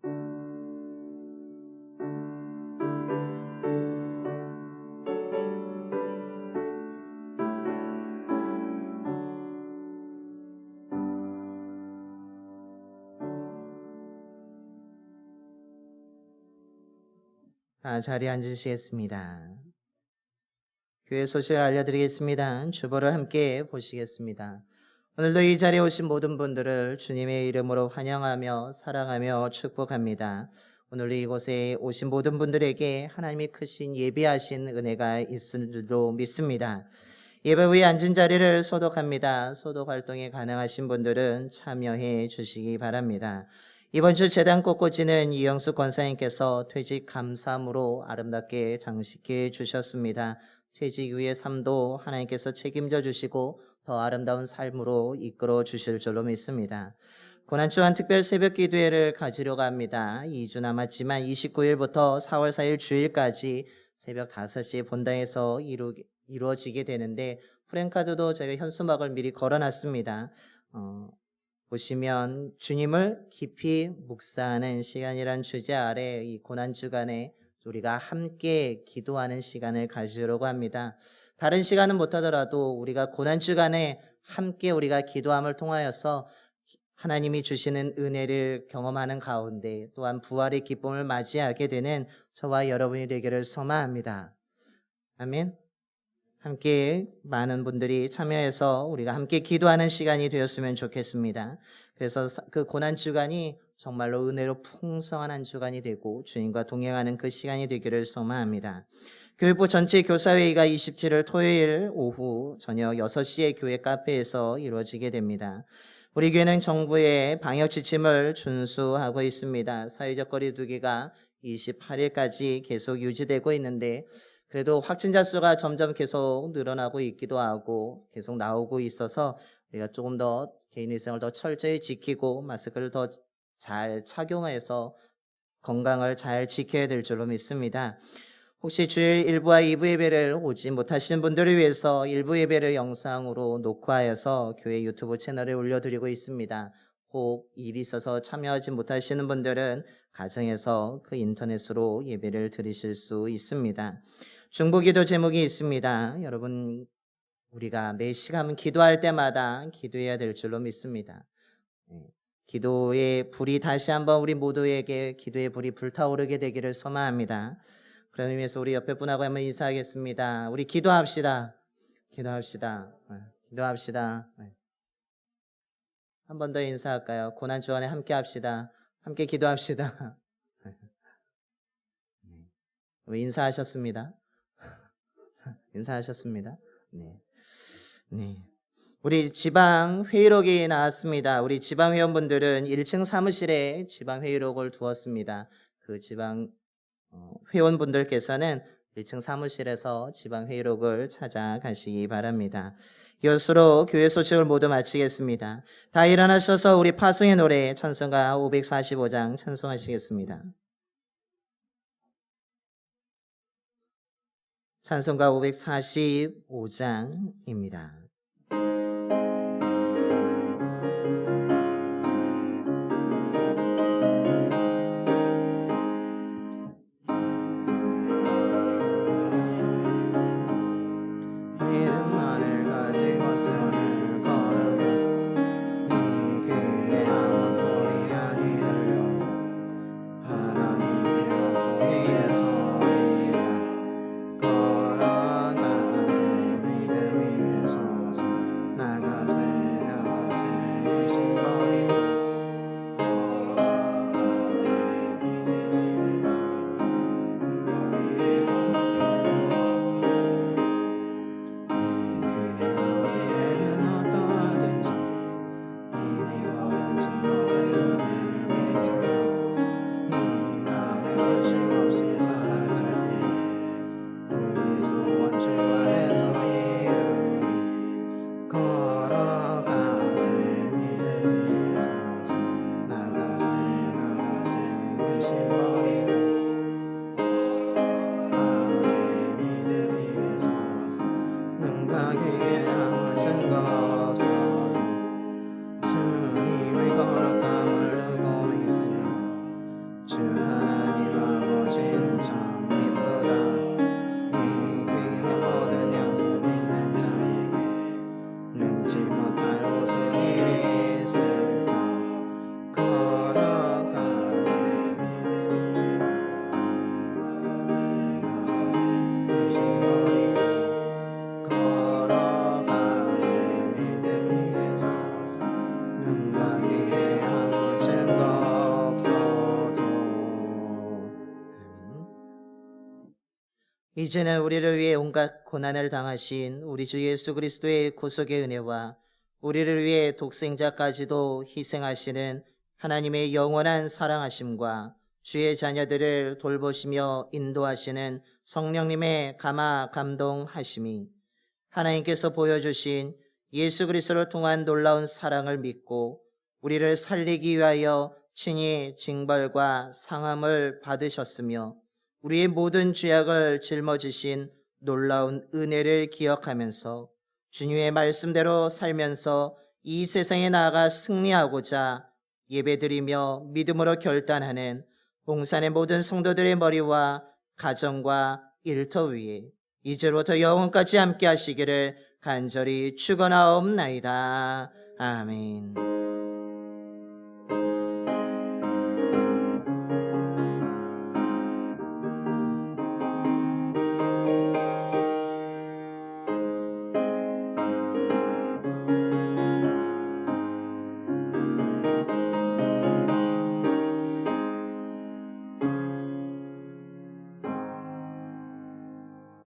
자리에 앉으시겠습니다. 교회 소식을 알려드리겠습니다. 주보를 함께 보시겠습니다. 오늘도 이 자리에 오신 모든 분들을 주님의 이름으로 환영하며 사랑하며 축복합니다. 오늘 이곳에 오신 모든 분들에게 하나님이 크신 예비하신 은혜가 있을 줄로 믿습니다. 예배 후에 앉은 자리를 소독합니다. 소독 활동이 가능하신 분들은 참여해 주시기 바랍니다. 이번 주 제단 꽃꽂이는 이영수 권사님께서 퇴직 감사함으로 아름답게 장식해 주셨습니다. 퇴직 후의 삶도 하나님께서 책임져 주시고 더 아름다운 삶으로 이끌어 주실 줄로 믿습니다. 고난주한 특별 새벽 기도회를 가지려고 합니다. 2주 남았지만 29일부터 4월 4일 주일까지 새벽 5시에 본당에서 이루어지게 되는데 프랭카드도 저희가 현수막을 미리 걸어놨습니다. 보시면 주님을 깊이 묵상하는 시간이란 주제 아래 이 고난주간에 우리가 함께 기도하는 시간을 가지려고 합니다. 다른 시간은 못하더라도 우리가 고난주간에 함께 우리가 기도함을 통하여서 하나님이 주시는 은혜를 경험하는 가운데 또한 부활의 기쁨을 맞이하게 되는 저와 여러분이 되기를 소망합니다. 아멘. 함께 많은 분들이 참여해서 우리가 함께 기도하는 시간이 되었으면 좋겠습니다. 그래서 그 고난주간이 정말로 은혜로 풍성한 한 주간이 되고 주님과 동행하는 그 시간이 되기를 소망합니다. 교육부 전체 교사회의가 27일 토요일 오후 저녁 6시에 교회 카페에서 이루어지게 됩니다. 우리 교회는 정부의 방역 지침을 준수하고 있습니다. 사회적 거리 두기가 28일까지 계속 유지되고 있는데 그래도 확진자 수가 점점 계속 늘어나고 있기도 하고 계속 나오고 있어서 우리가 조금 더 개인위생을 더 철저히 지키고 마스크를 더 잘 착용해서 건강을 잘 지켜야 될 줄로 믿습니다. 혹시 주일 1부와 2부 예배를 오지 못하시는 분들을 위해서 1부 예배를 영상으로 녹화해서 교회 유튜브 채널에 올려드리고 있습니다. 혹 일이 있어서 참여하지 못하시는 분들은 가정에서 그 인터넷으로 예배를 드리실 수 있습니다. 중보기도 제목이 있습니다. 여러분 우리가 매 시간 기도할 때마다 기도해야 될 줄로 믿습니다. 기도의 불이 다시 한번 우리 모두에게 기도의 불이 불타오르게 되기를 소망합니다. 그런 의미에서 우리 옆에 분하고 한번 인사하겠습니다. 우리 기도합시다. 기도합시다. 기도합시다. 한 번 더 인사할까요? 고난주 안에 함께 합시다. 함께 기도합시다. 인사하셨습니다. 인사하셨습니다. 네. 우리 지방 회의록이 나왔습니다. 우리 지방 회원분들은 1층 사무실에 지방 회의록을 두었습니다. 그 지방 회원분들께서는 1층 사무실에서 지방 회의록을 찾아가시기 바랍니다. 이것으로 교회 소식을 모두 마치겠습니다. 다 일어나셔서 우리 파송의 노래 찬송가 545장 찬송하시겠습니다. 찬송가 545장입니다. 믿음만을 가지고 손을 걸어가 이 귀에 아무 소리 아니 들려 하나님께서 위에 소리가 걸어가세 믿음 위에 소리 이제는 우리를 위해 온갖 고난을 당하신 우리 주 예수 그리스도의 구속의 은혜와 우리를 위해 독생자까지도 희생하시는 하나님의 영원한 사랑하심과 주의 자녀들을 돌보시며 인도하시는 성령님의 감화 감동하심이 하나님께서 보여주신 예수 그리스도를 통한 놀라운 사랑을 믿고 우리를 살리기 위하여 친히 징벌과 상함을 받으셨으며 우리의 모든 죄악을 짊어지신 놀라운 은혜를 기억하면서 주님의 말씀대로 살면서 이 세상에 나아가 승리하고자 예배드리며 믿음으로 결단하는 봉산의 모든 성도들의 머리와 가정과 일터 위에 이제로부터 영원까지 함께 하시기를 간절히 축원하옵나이다. 아멘.